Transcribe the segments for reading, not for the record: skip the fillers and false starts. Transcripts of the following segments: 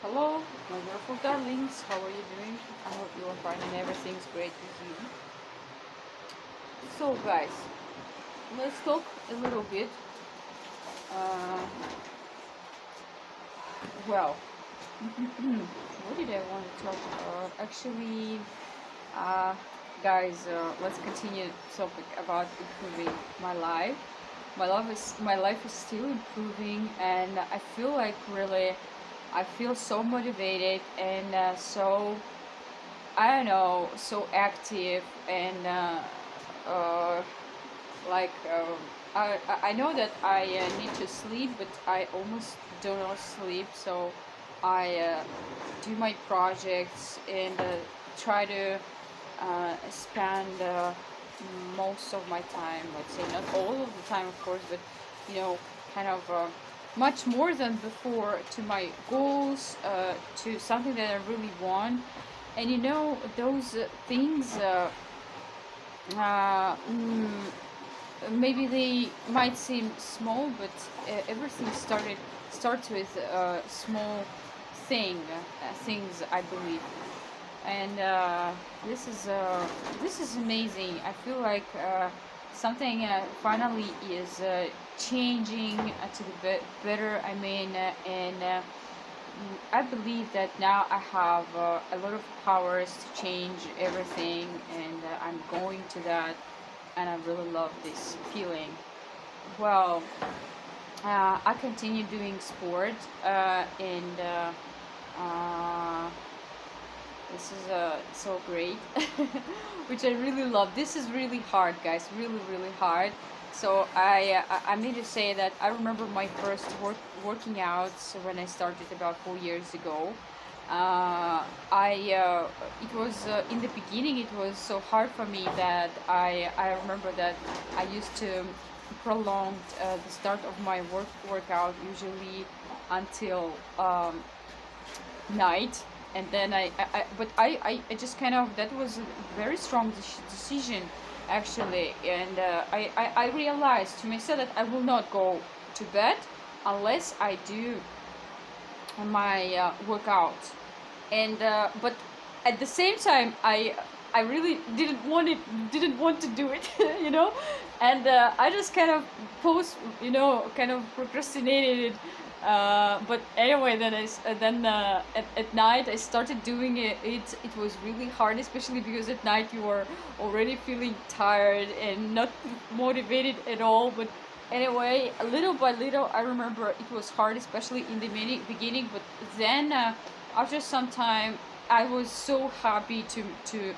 Hello, my beautiful darlings. How are you doing? I hope you are fine and everything's great with you. So, guys, let's talk a little bit. Uh, well, what did I want to talk about? Actually, uh, guys, let's continue the topic about improving my life. My life is still improving, and I feel like really, I feel so motivated and so I don't know, so active and uh, like I know that I need to sleep, but I almost do not sleep. So I do my projects and try to spend most of my time. Let's say not all of the time, of course, but kind of. Much more than before to my goals, to something that I really want, and those things uh, mm, maybe they might seem small, but everything starts with a small things, I believe. And this is amazing. I feel like something finally is changing to the better. I mean, and I believe that now I have a lot of powers to change everything, and I'm going to that, and I really love this feeling. Well, I continue doing sport, and uh, this is so great, which I really love. This is really hard, guys. Really, really hard. So I need to say that I remember my first working out when I started about 4 years ago. It was in the beginning. It was so hard for me that I remember that I used to prolong the start of my workout usually until night, and then I just kind of, that was a very strong decision actually, and I realized to myself that I will not go to bed unless I do my workout, and but at the same time I really didn't want to do it, and I just kind of kind of procrastinated it. But anyway, then at night I started doing it. It was really hard, especially because at night you are already feeling tired and not motivated at all. But anyway, little by little, I remember it was hard, especially in the beginning. But then after some time, I was so happy to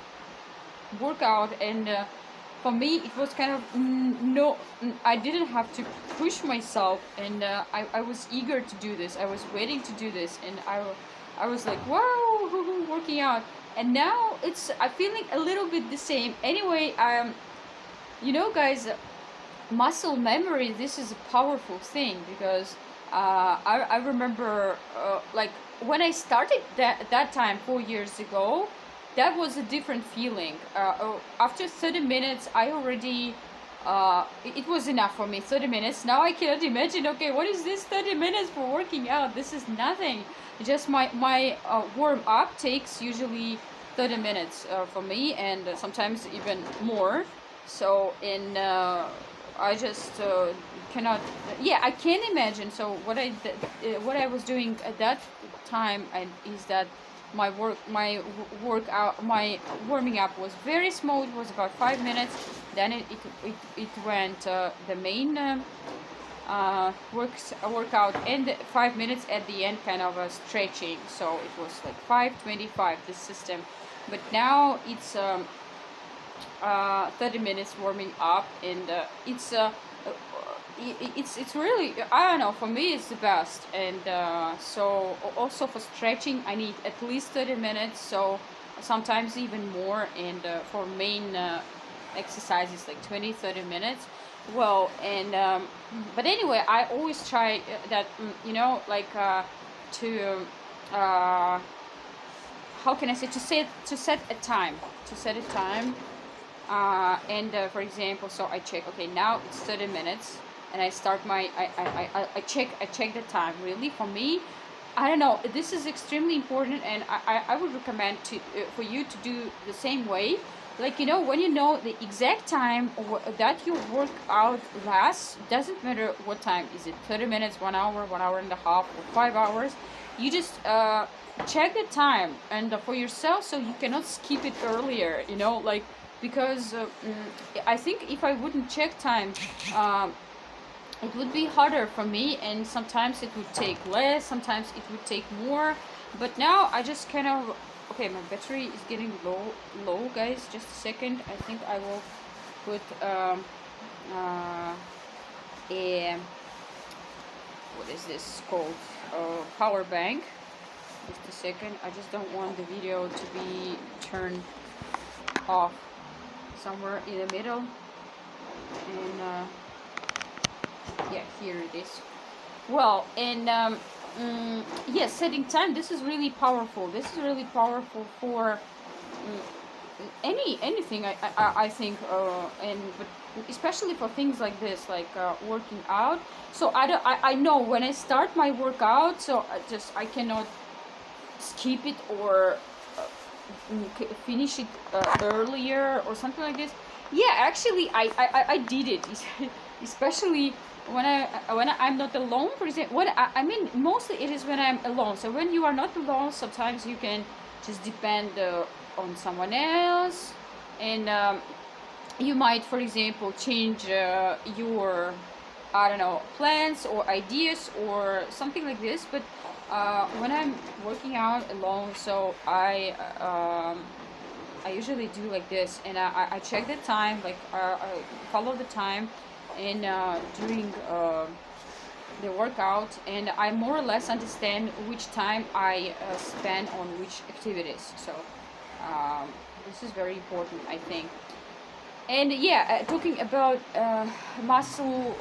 work out, and for me it was kind of no, I didn't have to push myself, and I was eager to do this. I was waiting to do this, and I was like, wow, working out. And now I'm feeling a little bit the same. Anyway, guys, muscle memory, this is a powerful thing, because I remember like when I started that time 4 years ago, that was a different feeling. After 30 minutes I already it was enough for me. 30 minutes, now I cannot imagine, okay, what is this 30 minutes for working out? This is nothing. Just my warm up takes usually 30 minutes for me, and sometimes even more. So in I just cannot. Yeah, I can imagine. So what I was doing at that time, is that my warming up was very small. It was about 5 minutes. Then it went the main workout, and 5 minutes at the end, kind of a stretching. So it was like 5:25, this system. But now it's 30 minutes warming up, and it's really, I don't know, for me it's the best. And so also for stretching I need at least 30 minutes, so sometimes even more, and for main exercises like 20-30 minutes. Well, and but anyway, I always try that, like to how can I say, to set a time, and for example, so I check, okay, now it's 30 minutes, and I start my I check the time. Really, for me, I don't know. This is extremely important, and I would recommend to for you to do the same way. Like, you know, when you know the exact time that your workout lasts, doesn't matter what time. Is it 30 minutes, 1 hour, 1 hour and a half, or 5 hours? You just check the time and for yourself, so you cannot skip it earlier. You know, like, because I think if I wouldn't check time. It would be harder for me, and sometimes it would take less, sometimes it would take more, but now I just kind of, okay, my battery is getting low, guys. Just a second. I think I will put a, what is this called, power bank. Just a second. I just don't want the video to be turned off somewhere in the middle. And yeah, here it is. Well, and yes, setting time, this is really powerful. This is really powerful for anything, I think, and but especially for things like this, like working out. So I know when I start my workout, so I cannot skip it or finish it earlier or something like this. Yeah, actually, I did it, especially when I'm not alone. For example, I mean, mostly it is when I'm alone. So when you are not alone, sometimes you can just depend on someone else, and you might, for example, change your, I don't know, plans or ideas or something like this. But when I'm working out alone, so I usually do like this, and I check the time, like I follow the time, and during the workout, and I more or less understand which time I spend on which activities. So this is very important, I think. And yeah, talking about muscle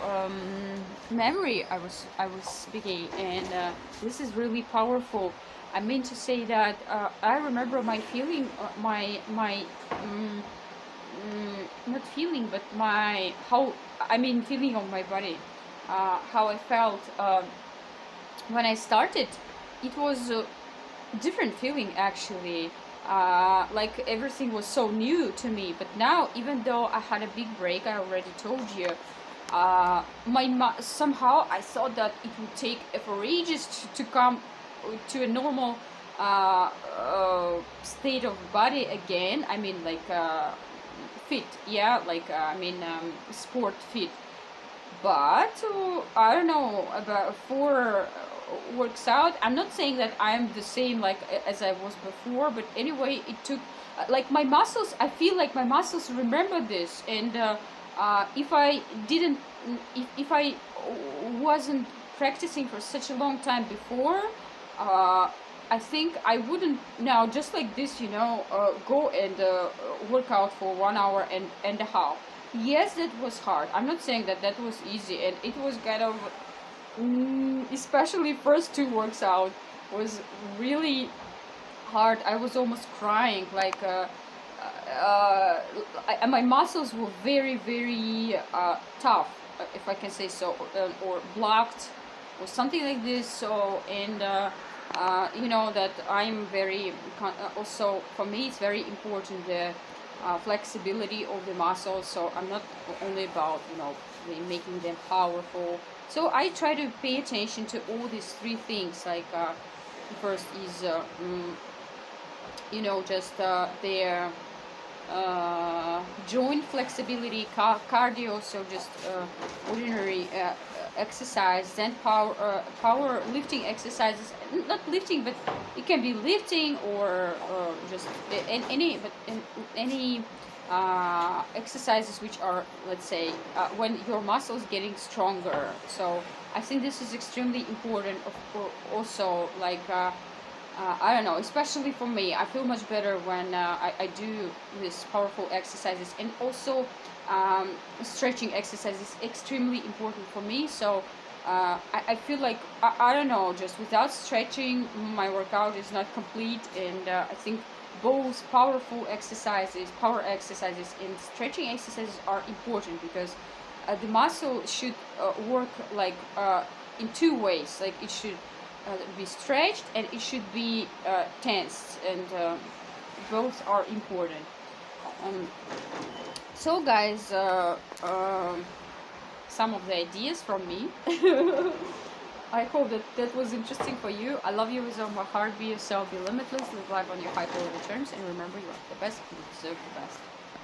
memory, I was speaking, and this is really powerful. I mean to say that I remember my feeling, not feeling, but my how I mean feeling of my body, how I felt when I started. It was a different feeling, actually. Like everything was so new to me. But now, even though I had a big break, I already told you, somehow I thought that it would take for ages to come to a normal state of body again. I mean, like fit, yeah, like I mean sport fit. But I don't know, about for works out. I'm not saying that I'm the same like as I was before, but anyway, it took like my muscles. I feel like my muscles remember this, and if I didn't, if I wasn't practicing for such a long time before, I think I wouldn't now just like this, go and work out for 1 hour and a half. Yes, that was hard. I'm not saying that that was easy, and it was kind of, especially first two works out was really hard. I was almost crying, like my muscles were very, very tough, if I can say so, or blocked, or something like this. So, and that I'm very also for me it's very important, the flexibility of the muscles. So I'm not only about making them powerful. So I try to pay attention to all these three things. Like first is just their joint flexibility, cardio, so just ordinary exercise, then power lifting exercises. Not lifting, but it can be lifting or just any exercises which are, let's say, when your muscles getting stronger. So I think this is extremely important. Also, like I don't know, especially for me, I feel much better when I do these powerful exercises, and also stretching exercises extremely important for me. So I feel like I don't know, just without stretching, my workout is not complete. And I think both power exercises and stretching exercises are important, because the muscle should work like in two ways. Like it should be stretched, and it should be tensed, and both are important. Um, so guys, some of the ideas from me. I hope that that was interesting for you. I love you with all my heart. Be yourself, be limitless, live life on your high quality terms, and remember, you are the best, you deserve the best.